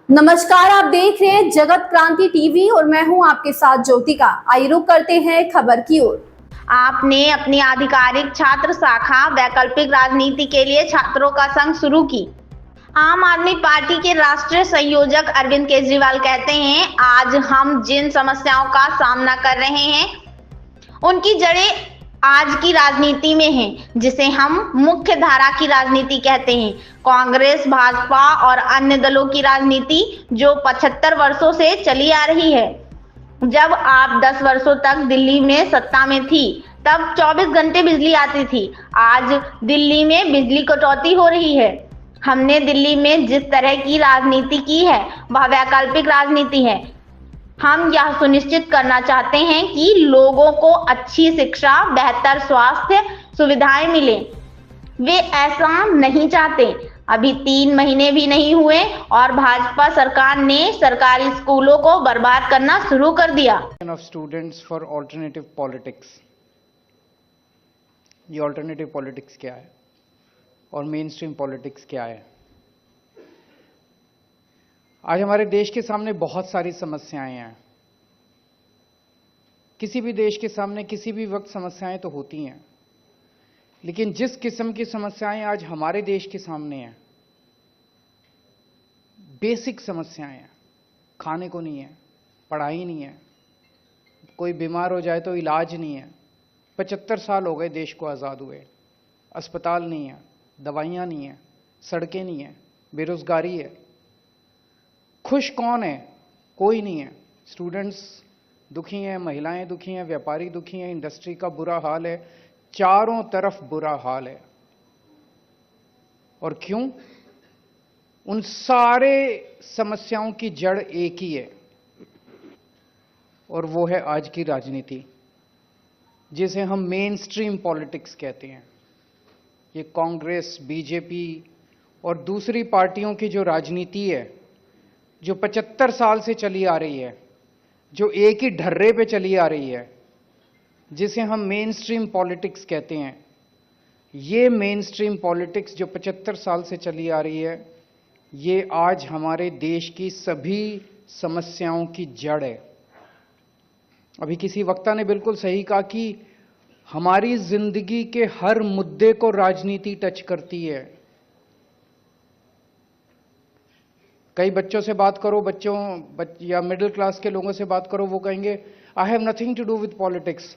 नमस्कार, आप देख रहे हैं जगत क्रांति टीवी और मैं हूं आपके साथ ज्योतिका। आइए रुक करते हैं खबर की ओर। आपने अपनी आधिकारिक छात्र शाखा वैकल्पिक राजनीति के लिए छात्रों का संघ शुरू की। आम आदमी पार्टी के राष्ट्रीय संयोजक अरविंद केजरीवाल कहते हैं, आज हम जिन समस्याओं का सामना कर रहे हैं उनकी जड़ें आज की राजनीति में हैं, जिसे हम मुख्य धारा की राजनीति कहते हैं। कांग्रेस, भाजपा और अन्य दलों की राजनीति जो 75 वर्षों से चली आ रही है। जब आप 10 वर्षों तक दिल्ली में सत्ता में थी तब 24 घंटे बिजली आती थी। आज दिल्ली में बिजली कटौती हो रही है। हमने दिल्ली में जिस तरह की राजनीति की है वह वैकल्पिक राजनीति है। हम यह सुनिश्चित करना चाहते हैं कि लोगों को अच्छी शिक्षा, बेहतर स्वास्थ्य सुविधाएं मिले। वे ऐसा नहीं चाहते। अभी 3 महीने भी नहीं हुए और भाजपा सरकार ने सरकारी स्कूलों को बर्बाद करना शुरू कर दिया। Of students for alternative politics. ये ऑल्टरनेटिव पॉलिटिक्स क्या है और मेन स्ट्रीम पॉलिटिक्स क्या है? आज हमारे देश के सामने बहुत सारी समस्याएं हैं। किसी भी देश के सामने किसी भी वक्त समस्याएं तो होती हैं, लेकिन जिस किस्म की समस्याएं आज हमारे देश के सामने हैं, बेसिक समस्याएं हैं। खाने को नहीं है, पढ़ाई नहीं है, कोई बीमार हो जाए तो इलाज नहीं है। 75 साल हो गए देश को आज़ाद हुए, अस्पताल नहीं है, दवाइयाँ नहीं है, सड़कें नहीं है, बेरोजगारी है। खुश कौन है? कोई नहीं है। स्टूडेंट्स दुखी हैं, महिलाएं दुखी हैं, व्यापारी दुखी हैं, इंडस्ट्री का बुरा हाल है, चारों तरफ बुरा हाल है। और क्यों? उन सारे समस्याओं की जड़ एक ही है और वो है आज की राजनीति, जिसे हम मेन स्ट्रीम पॉलिटिक्स कहते हैं। ये कांग्रेस, बीजेपी और दूसरी पार्टियों की जो राजनीति है, जो 75 साल से चली आ रही है, जो एक ही ढर्रे पे चली आ रही है, जिसे हम मेन स्ट्रीम पॉलिटिक्स कहते हैं। ये मेन स्ट्रीम पॉलिटिक्स जो 75 साल से चली आ रही है, ये आज हमारे देश की सभी समस्याओं की जड़ है। अभी किसी वक्ता ने बिल्कुल सही कहा कि हमारी जिंदगी के हर मुद्दे को राजनीति टच करती है। कई बच्चों से बात करो, या मिडिल क्लास के लोगों से बात करो, वो कहेंगे I have nothing to do with politics.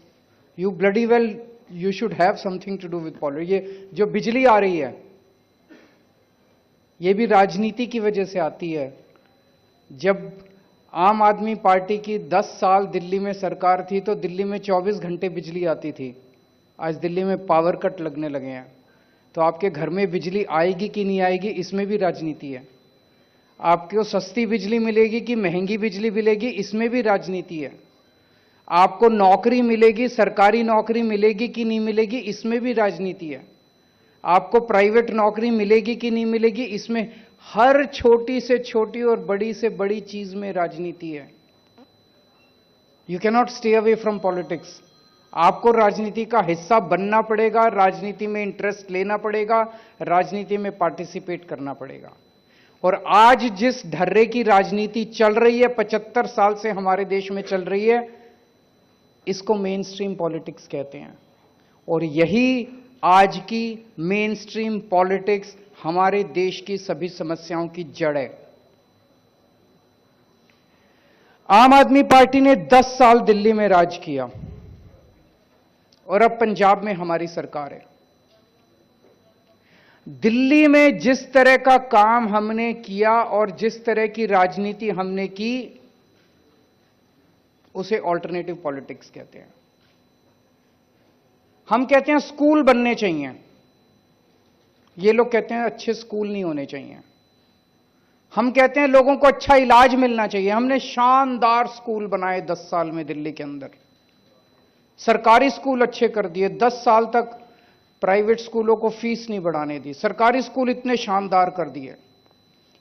You bloody well you should have something to do with politics. ये जो बिजली आ रही है, ये भी राजनीति की वजह से आती है। जब आम आदमी पार्टी की 10 साल दिल्ली में सरकार थी तो दिल्ली में 24 घंटे बिजली आती थी। आज दिल्ली में पावर कट लगने लगे हैं। तो आपके घर में बिजली आएगी कि नहीं आएगी, इसमें भी राजनीति है। आपको सस्ती बिजली मिलेगी कि महंगी बिजली मिलेगी, इसमें भी राजनीति है। आपको नौकरी मिलेगी, सरकारी नौकरी मिलेगी कि नहीं मिलेगी, इसमें भी राजनीति है। आपको प्राइवेट नौकरी मिलेगी कि नहीं मिलेगी, इसमें हर छोटी से छोटी और बड़ी से बड़ी चीज में राजनीति है। You can not stay away from politics. आपको राजनीति का हिस्सा बनना पड़ेगा, राजनीति में इंटरेस्ट लेना पड़ेगा, राजनीति में पार्टिसिपेट करना पड़ेगा। और आज जिस ढर्रे की राजनीति चल रही है, 75 साल से हमारे देश में चल रही है, इसको मेन स्ट्रीम पॉलिटिक्स कहते हैं। और यही आज की मेन स्ट्रीम पॉलिटिक्स हमारे देश की सभी समस्याओं की जड़ है। आम आदमी पार्टी ने 10 साल दिल्ली में राज किया और अब पंजाब में हमारी सरकार है। दिल्ली में जिस तरह का काम हमने किया और जिस तरह की राजनीति हमने की, उसे ऑल्टरनेटिव पॉलिटिक्स कहते हैं। हम कहते हैं स्कूल बनने चाहिए, ये लोग कहते हैं अच्छे स्कूल नहीं होने चाहिए। हम कहते हैं लोगों को अच्छा इलाज मिलना चाहिए। हमने शानदार स्कूल बनाए 10 साल में दिल्ली के अंदर, सरकारी स्कूल अच्छे कर दिए। 10 साल तक प्राइवेट स्कूलों को फीस नहीं बढ़ाने दी, सरकारी स्कूल इतने शानदार कर दिए।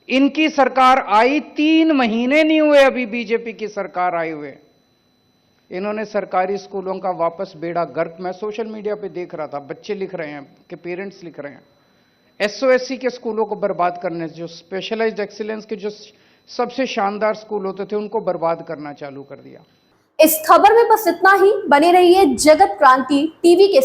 इनकी सरकार आई, 3 महीने नहीं हुए अभी बीजेपी की सरकार आए हुए, इन्होंने सरकारी स्कूलों का वापस बेड़ा गर्क। मैं सोशल मीडिया पे देख रहा था, बच्चे लिख रहे हैं कि पेरेंट्स लिख रहे हैं, एसओएससी के स्कूलों को बर्बाद करने, जो स्पेशलाइज्ड एक्सीलेंस के जो सबसे शानदार स्कूल होते थे उनको बर्बाद करना चालू कर दिया। इस खबर में बस इतना ही। बने रहिए जगत क्रांति टीवी के